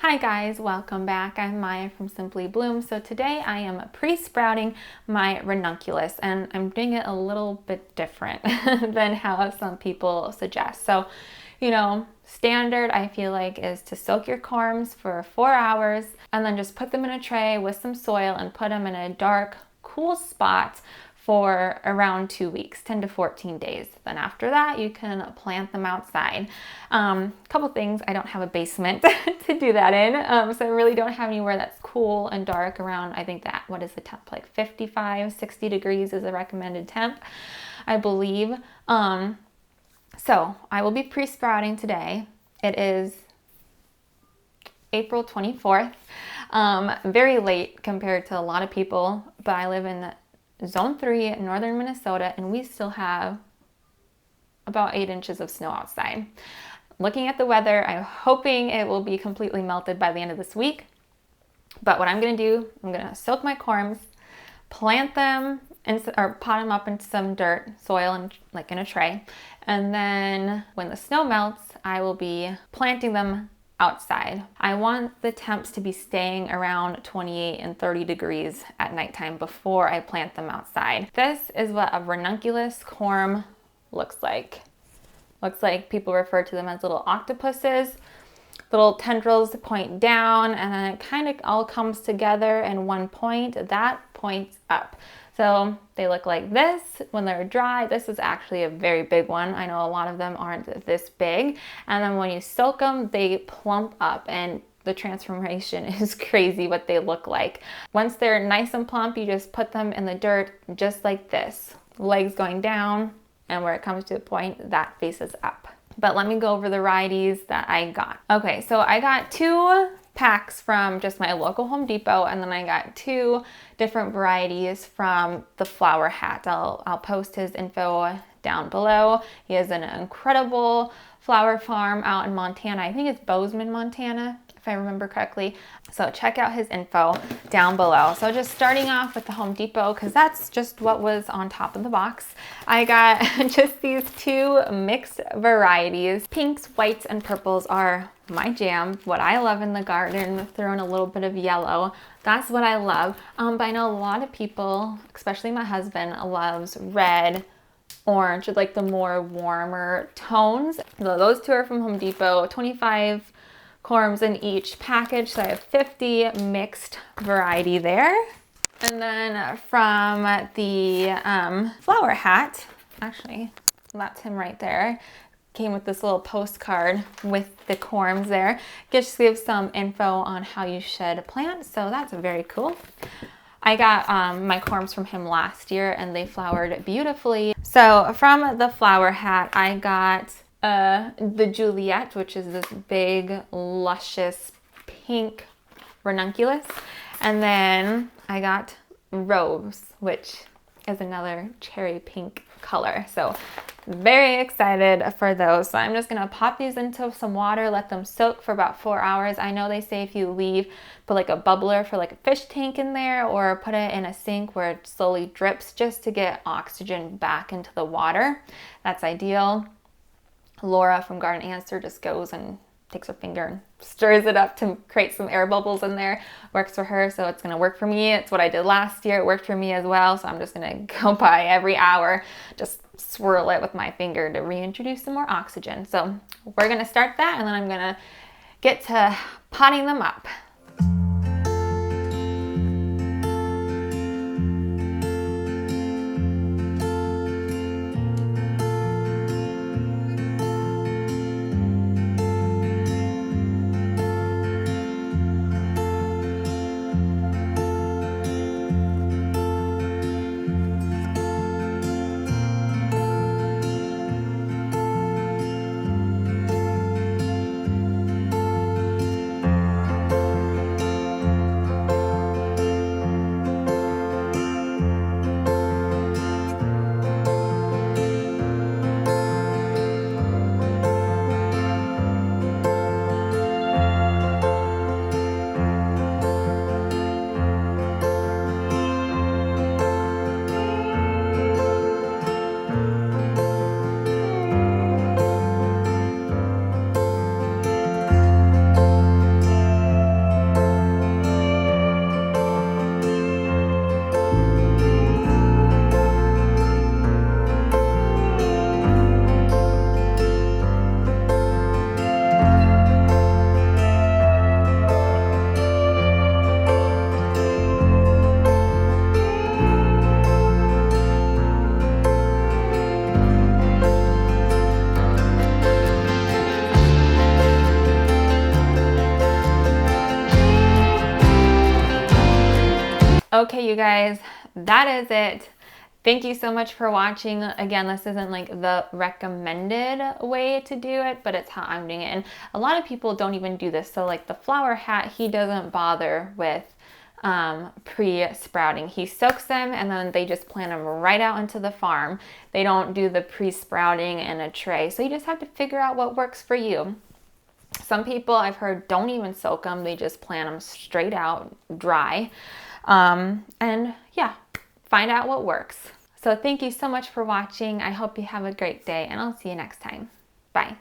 Hi guys, welcome back. I'm Maya from Simply Bloom. So today I am pre-sprouting my ranunculus and I'm doing it a little bit different than how some people suggest. So, standard I feel like is to soak your corms for 4 hours and then just put them in a tray with some soil and put them in a dark, cool spot for around 2 weeks, 10 to 14 days. Then after that, you can plant them outside. Couple things, I don't have a basement to do that in, so I really don't have anywhere that's cool and dark around, I think that, what is the temp, like 55, 60 degrees is a recommended temp, I believe. So I will be pre-sprouting today. It is April 24th, very late compared to a lot of people, but I live in Zone 3 in northern Minnesota, and we still have about 8 inches of snow outside. Looking at the weather, I'm hoping it will be completely melted by the end of this week. But what I'm going to do, I'm going to soak my corms, plant them, or pot them up into some dirt, soil, and like in a tray. And then when the snow melts, I will be planting them outside. I want the temps to be staying around 28 and 30 degrees at nighttime before I plant them outside. This is what a ranunculus corm looks like. Looks like people refer to them as little octopuses. Little tendrils point down and then it kind of all comes together in one point. That points up. So they look like this when they're dry. This is actually a very big one. I know a lot of them aren't this big. And then when you soak them, they plump up and the transformation is crazy what they look like. Once they're nice and plump, you just put them in the dirt just like this. Legs going down, and where it comes to a point, that faces up. But let me go over the varieties that I got. Okay, so I got 2 packs from just my local Home Depot, and then I got 2 different varieties from the Flower Hat. I'll post his info down below. He has an incredible flower farm out in Montana. I think it's Bozeman, Montana, if I remember correctly. So check out his info down below. So just starting off with the Home Depot, because that's just what was on top of the box. I got just these 2 mixed varieties. Pinks, whites, and purples are my jam. What I love in the garden, throw in a little bit of yellow. That's what I love. But I know a lot of people, especially my husband, loves red, orange, like the more warmer tones. So those 2 are from Home Depot, 25 corms in each package. So I have 50 mixed variety there. And then from the Flower Hat, actually, that's him right there. Came with this little postcard with the corms there. Just gives some info on how you should plant. So that's very cool. I got my corms from him last year and they flowered beautifully. So from the Flower Hat, I got the Juliet, which is this big, luscious pink ranunculus. And then I got Rose, which is another cherry pink color. So very excited for those. So I'm just gonna pop these into some water, let them soak for about 4 hours. I know they say if you put like a bubbler for like a fish tank in there or put it in a sink where it slowly drips just to get oxygen back into the water. That's ideal. Laura from Garden Answer just goes and takes her finger and stirs it up to create some air bubbles in there. Works for her, so it's gonna work for me. It's what I did last year. It worked for me as well, so I'm just gonna go by every hour, just swirl it with my finger to reintroduce some more oxygen. So we're gonna start that, and then I'm gonna get to potting them up. Okay, you guys, that is it. Thank you so much for watching. Again, this isn't like the recommended way to do it, but it's how I'm doing it. And a lot of people don't even do this. So like the flower hat, he doesn't bother with pre-sprouting. He soaks them and then they just plant them right out into the farm. They don't do the pre-sprouting in a tray. So you just have to figure out what works for you. Some people I've heard don't even soak them. They just plant them straight out dry. And yeah, find out what works. So thank you so much for watching. I hope you have a great day and I'll see you next time. Bye.